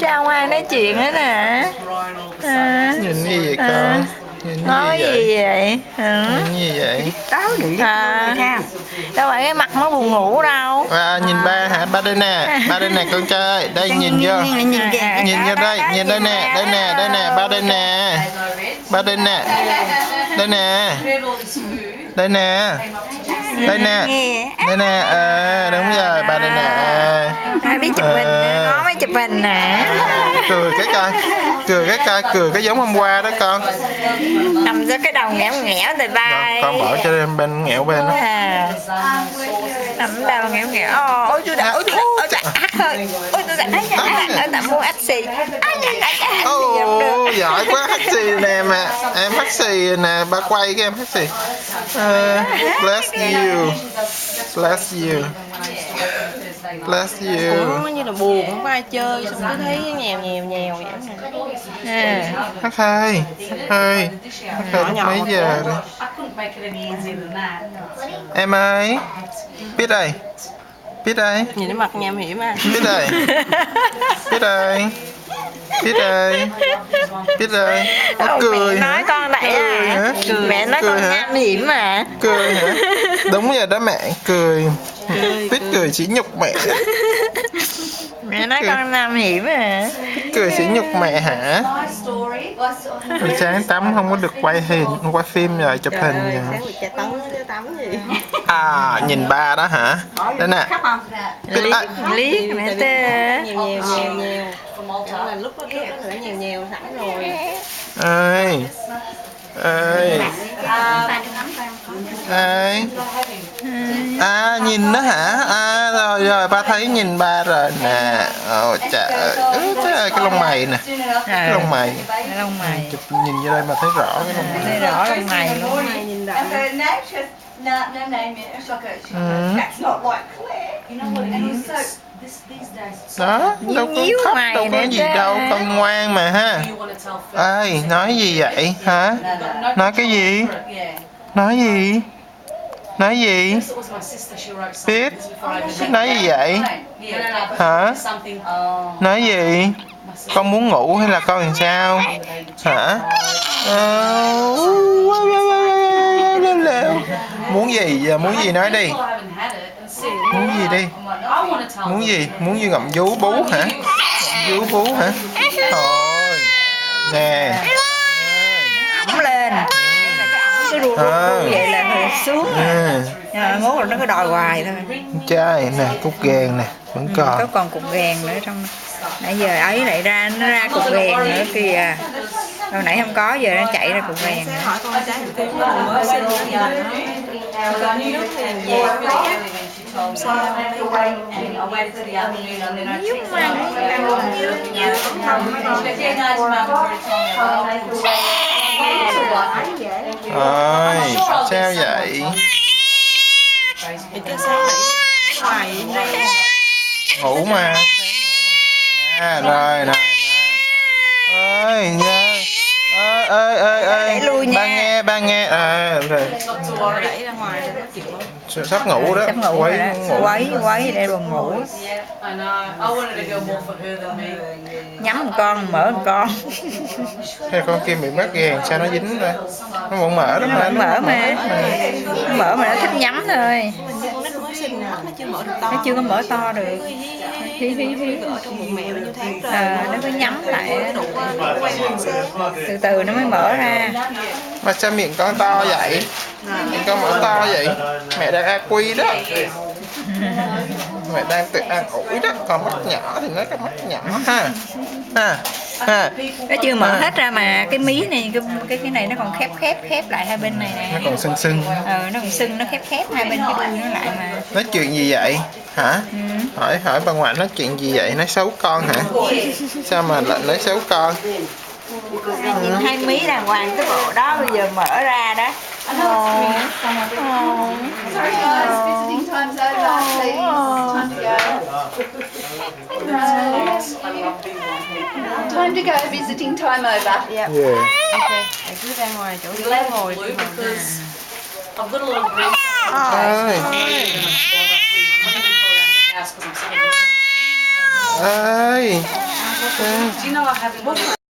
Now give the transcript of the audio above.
Cha Ngoan nói chuyện hết nè. Nhìn gì vậy con? Nhìn Nói gì vậy? Nhìn gì vậy? Đâu phải cái mặt nó buồn ngủ đâu. Nhìn ba hả? Ba đây nè, ba đây nè con trai. Đây nhìn vô. Nhìn vô đây, nhìn đây nè, đây nè, đây nè, ba đây nè. Ba đây nè. Đây nè. Đây nè. Đây nè. Đây nè. Đúng rồi, ba đây nè. Ai biết chụp hình, nó mới chụp hình nè. Cười cái coi. Cười cái coi, cười cái giống hôm qua đó con. Nằm cho cái đầu nghẽo nghẽo từ ba. Con bỏ cho em bên nghẽo bên đó. Nằm đầu nghẽo nghẽo. Ôi chú đã, ôi chú đã hát thôi. Ôi chú đã thấy mua ách xì. Giỏi quá, hát xì nè mà. Em hát xì nè, ba quay cái em hát xì. Bless you. Bless you. Bless you. Cũng như là buồn, không có ai chơi, xong cứ thấy nhèo vậy nè. Hát hơi. Hát hơi mấy giờ rồi. Em ơi. Biết ơi. Biết ơi. Nhìn cái mặt nham hiểm à. Biết ơi. Biết ơi. Biết ơi. Biết ơi. Cười mẹ nói con vậy à? Mẹ nói con nham hiểm mà. Cười hả? Đúng rồi đó mẹ. Cười. Biết cười chỉ nhục mẹ. Mẹ nói con nham hiểm à? Cười chỉ nhục mẹ hả? Sáng tắm không có được quay phim rồi chụp hình rồi. Nhìn ba đó hả? Đây nè. Liếc mẹ tê. Nhiều. Là lúc đó trước nó nhiều sẵn rồi. Ơi. Nhìn đó hả? Rồi ba thấy nhìn ba rồi nè. Trời ơi, cái lông mày nè. Cái lông mày. Chụp nhìn vô đây mà thấy rõ cái lông mày. Thấy rõ lông mày luôn. Nhìn rõ. Đó, đâu có khóc, đâu có gì đâu, con ngoan mà ha. Nói gì vậy hả? Nói cái gì? Nói gì? Nói gì? Biết? Nói gì vậy? Hả? Nói gì? Con muốn ngủ hay là con làm sao? Hả? Muốn gì? Giờ muốn gì nói đi. Muốn gì đi? Muốn gì? Muốn gì ngậm vú bú hả? Ngậm vú bú hả? Thôi. Nè. Ổng lên. Cái ru vậy là xuống. Mốt rồi nó cứ đòi hoài thôi. Trai nè, cục gàng nè, vẫn còn. Có còn cục gàng nữa trong. Nãy giờ ấy lại ra nó ra cục gàng nữa kìa. Hồi nãy không có, giờ nó chạy ra cục gàng nữa. Hỏi con trái một tiếng mới sinh giờ nó nước về sao Ôi, sao vậy? Ngủ mà. Rồi nè. Ba nghe. Rồi. Sắp ngủ đó. Quấy để buồn ngủ. Nhắm một con, mở một con. Hay con kia bị mắc gàng sao nó dính ra? Nó vẫn mở đó mà. Nó mở mà nó thích nhắm thôi. Nó chưa có mở to được. Nó cứ nhắm lại. Từ từ nó mới mở ra. Mà sao miệng con to vậy? Miệng con mở to vậy? Mẹ đang ăn quy đó. Mẹ đang tự ăn ủi đó. Còn mắt nhỏ thì nó cái mắt nhỏ ha. Nó chưa mở hết ra mà cái mí này, cái này nó còn khép lại hai bên này nè. Nó còn sưng. Nó còn sưng, nó khép hai bên cái đuôi nó lại mà. Nói chuyện gì vậy? Hả? Hỏi bà ngoại nói chuyện gì vậy? Nói xấu con hả? Sao mà lại nói xấu con? Nhìn hai mí đàng hoàng cái bộ đó bây giờ mở ra đó. Sorry guys, visiting time's over. Time to go, visiting time over. Yeah. Okay. Cứ ra ngoài chỗ ghế ngồi cho ơi. Do you know I haven't got